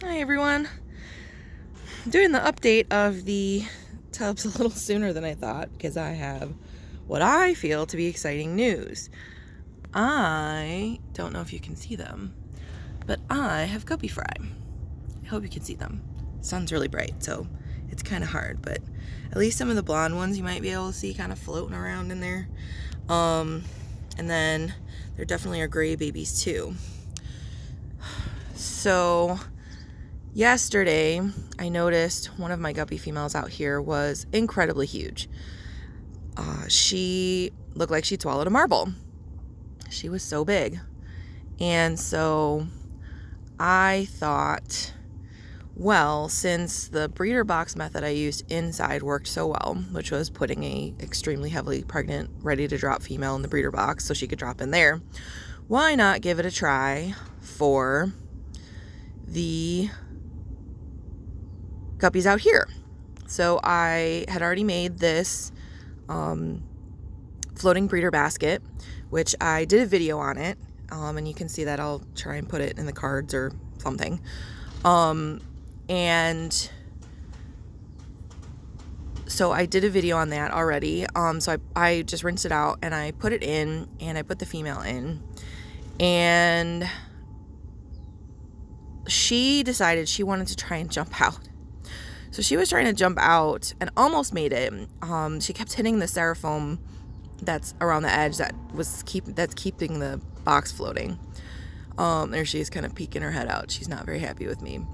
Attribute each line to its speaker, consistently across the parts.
Speaker 1: Hi everyone. I'm doing the update of the tubs a little sooner than I thought because I have what I feel to be exciting news. I don't know if you can see them, but I have guppy fry. I hope you can see them. The sun's really bright, so it's kind of hard, but at least some of the blonde ones you might be able to see kind of floating around in there. And then there definitely are gray babies too. So yesterday, I noticed one of my guppy females out here was incredibly huge. She looked like she'd swallowed a marble. She was so big. And so I thought, well, since the breeder box method I used inside worked so well, which was putting a extremely heavily pregnant, ready to drop female in the breeder box so she could drop in there, why not give it a try for the guppies out here? So I had already made this floating breeder basket, which I did a video on it, and you can see that. I'll try and put it in the cards or something. And so I did a video on that already. So I just rinsed it out and I put it in and I put the female in, and she decided she wanted to try and jump out. So she was trying to jump out and almost made it. She kept hitting the styrofoam that's around the edge that's keeping the box floating. There she is, kind of peeking her head out. She's not very happy with me.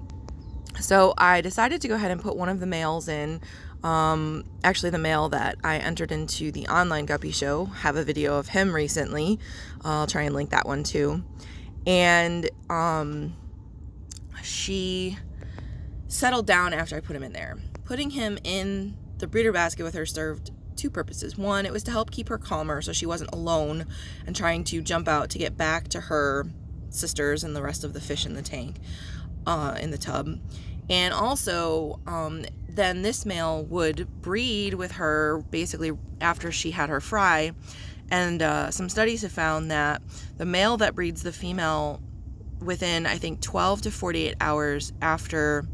Speaker 1: So I decided to go ahead and put one of the males in. Actually, the male that I entered into the online guppy show. Have a video of him recently. I'll try and link that one too. And she settled down after I put him in there. Putting him in the breeder basket with her served two purposes. One, it was to help keep her calmer so she wasn't alone and trying to jump out to get back to her sisters and the rest of the fish in the tank, in the tub. And also, then this male would breed with her basically after she had her fry. And some studies have found that the male that breeds the female within, I think, 12 to 48 hours after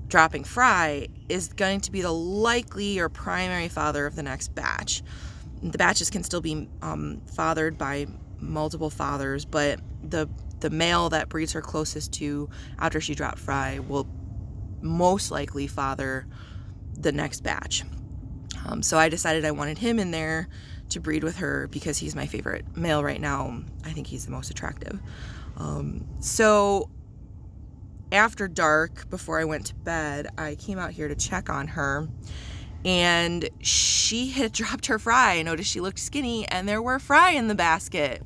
Speaker 1: dropping fry is going to be the likely or primary father of the next batch. The batches can still be fathered by multiple fathers, but the male that breeds her closest to after she dropped fry will most likely father the next batch. So I decided I wanted him in there to breed with her because he's my favorite male right now. I think he's the most attractive. So after dark, before I went to bed, I came out here to check on her, and she had dropped her fry. I noticed she looked skinny and there were fry in the basket.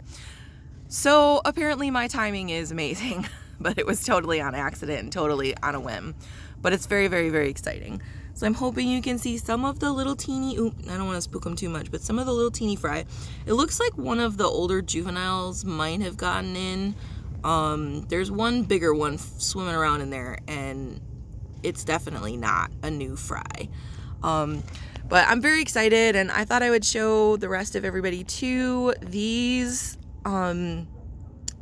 Speaker 1: So apparently my timing is amazing, but it was totally on accident and totally on a whim. But it's very, very, very exciting. So I'm hoping you can see some of the little teeny, I don't want to spook them too much, but some of the little teeny fry. It looks like one of the older juveniles might have gotten in. There's one bigger one swimming around in there, and it's definitely not a new fry. But I'm very excited, and I thought I would show the rest of everybody too. These Japanese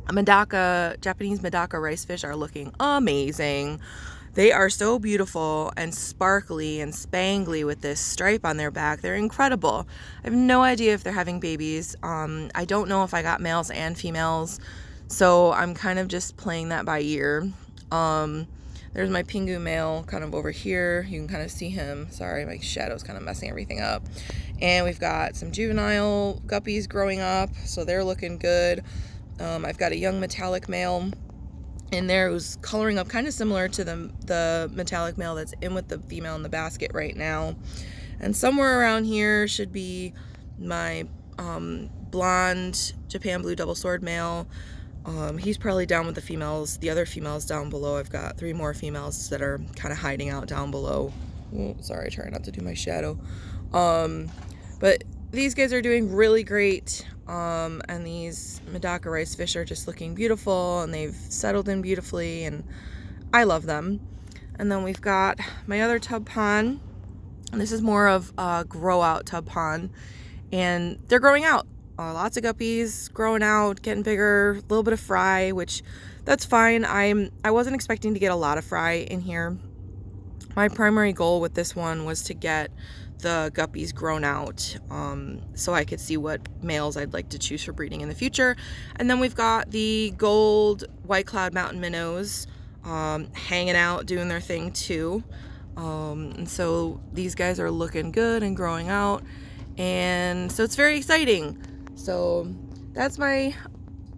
Speaker 1: Medaka rice fish are looking amazing. They are so beautiful and sparkly and spangly with this stripe on their back. They're incredible. I have no idea if they're having babies. I don't know if I got males and females, so I'm kind of just playing that by ear. There's my Pingu male kind of over here. You can kind of see him. Sorry, my shadow's kind of messing everything up. And we've got some juvenile guppies growing up, so they're looking good. I've got a young metallic male in there who's coloring up kind of similar to the metallic male that's in with the female in the basket right now. And somewhere around here should be my blonde Japan blue double sword male. He's probably down with the females. The other females down below, I've got 3 more females that are kind of hiding out down below. Oh, sorry, trying not to do my shadow. But these guys are doing really great. And these Medaka rice fish are just looking beautiful, and they've settled in beautifully, and I love them. And then we've got my other tub pond, and this is more of a grow out tub pond, and they're growing out. Lots of guppies growing out, getting bigger, a little bit of fry, which that's fine. I wasn't expecting to get a lot of fry in here. My primary goal with this one was to get the guppies grown out, so I could see what males I'd like to choose for breeding in the future. And then we've got the gold white cloud mountain minnows hanging out, doing their thing too. And so these guys are looking good and growing out, and so it's very exciting. So that's my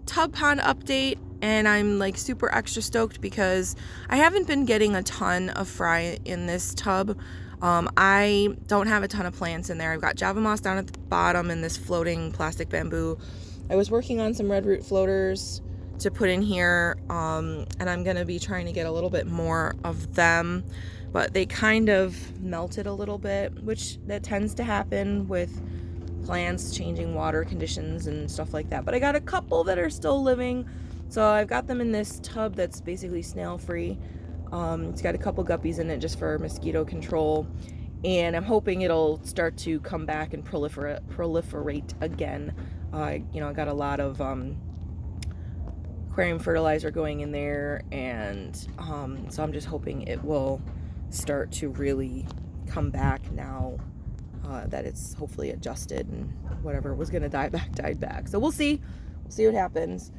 Speaker 1: tub pond update, and I'm like super extra stoked because I haven't been getting a ton of fry in this tub. I don't have a ton of plants in there. I've got Java moss down at the bottom and this floating plastic bamboo. I was working on some red root floaters to put in here, and I'm gonna be trying to get a little bit more of them, but they kind of melted a little bit, which that tends to happen with plants changing water conditions and stuff like that. But I got a couple that are still living, so I've got them in this tub that's basically snail free. It's got a couple guppies in it just for mosquito control, and I'm hoping it'll start to come back and proliferate again. I got a lot of aquarium fertilizer going in there, and so I'm just hoping it will start to really come back now that it's hopefully adjusted, and whatever was gonna die back died back. So we'll see what happens.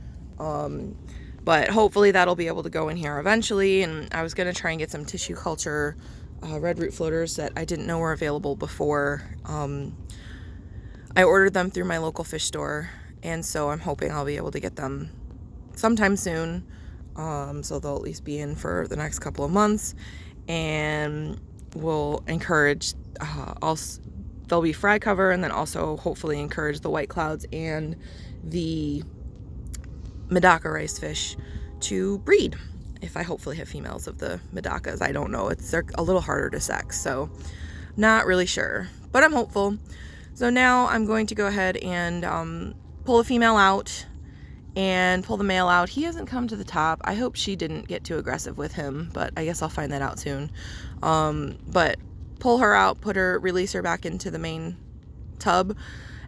Speaker 1: But hopefully that'll be able to go in here eventually. And I was gonna try and get some tissue culture red root floaters that I didn't know were available before. I ordered them through my local fish store, and so I'm hoping I'll be able to get them sometime soon. So they'll at least be in for the next couple of months, and we'll encourage there'll be fry cover, and then also hopefully encourage the white clouds and the Medaka rice fish to breed. If I hopefully have females of the Medakas. I don't know. They're a little harder to sex, so not really sure, but I'm hopeful. So now I'm going to go ahead and pull a female out and pull the male out. He hasn't come to the top. I hope she didn't get too aggressive with him, but I guess I'll find that out soon. But pull her out, release her back into the main tub,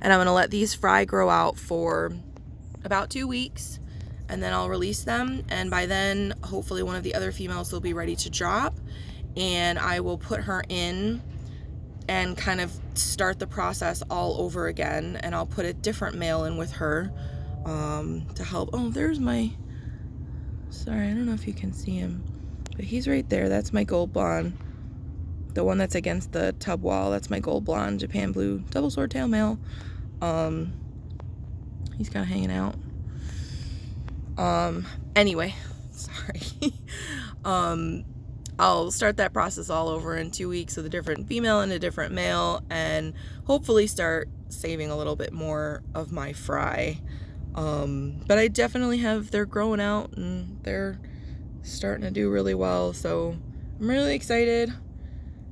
Speaker 1: and I'm gonna let these fry grow out for about 2 weeks, and then I'll release them, and by then hopefully one of the other females will be ready to drop, and I will put her in and kind of start the process all over again, and I'll put a different male in with her to help. Oh, there's sorry, I don't know if you can see him, but he's right there. That's my gold blonde, the one that's against the tub wall. That's my gold blonde Japan blue double swordtail male. He's kind of hanging out. Anyway, sorry. I'll start that process all over in 2 weeks with a different female and a different male, and hopefully start saving a little bit more of my fry. But I definitely they're growing out and they're starting to do really well, so I'm really excited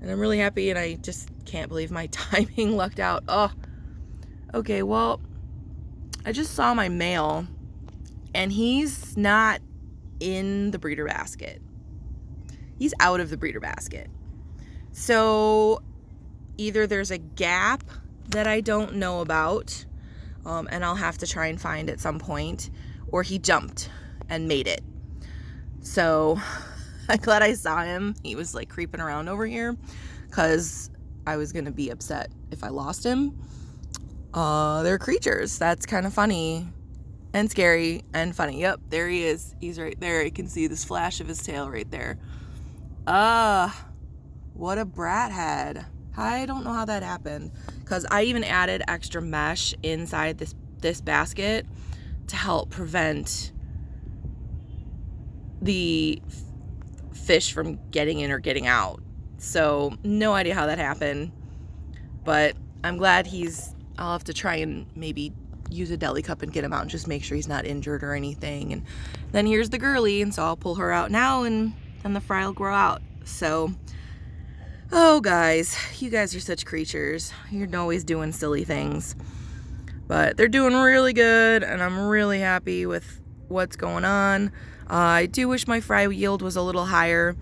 Speaker 1: and I'm really happy, and I just can't believe my timing lucked out. Oh, okay, well, I just saw my male, and he's not in the breeder basket. He's out of the breeder basket. So either there's a gap that I don't know about, and I'll have to try and find at some point, or he jumped and made it. So I'm glad I saw him. He was like creeping around over here, because I was gonna be upset if I lost him. They're creatures. That's kind of funny and scary and funny. Yep, there he is. He's right there. You can see this flash of his tail right there. What a brat head. I don't know how that happened, because I even added extra mesh inside this basket to help prevent the fish from getting in or getting out. So no idea how that happened, but I'm glad I'll have to try and maybe use a deli cup and get him out and just make sure he's not injured or anything. And then here's the girly, and so I'll pull her out now, and then the fry will grow out. So, oh guys, you guys are such creatures. You're always doing silly things, but they're doing really good, and I'm really happy with what's going on. I do wish my fry yield was a little higher,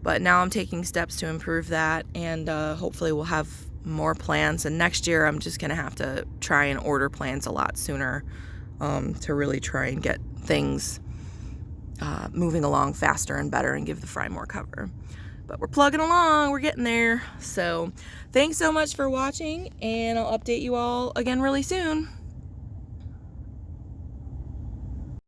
Speaker 1: but now I'm taking steps to improve that, and hopefully we'll have more plants. And next year I'm just gonna have to try and order plants a lot sooner, to really try and get things moving along faster and better and give the fry more cover. But we're plugging along, we're getting there. So thanks so much for watching, and I'll update you all again really soon.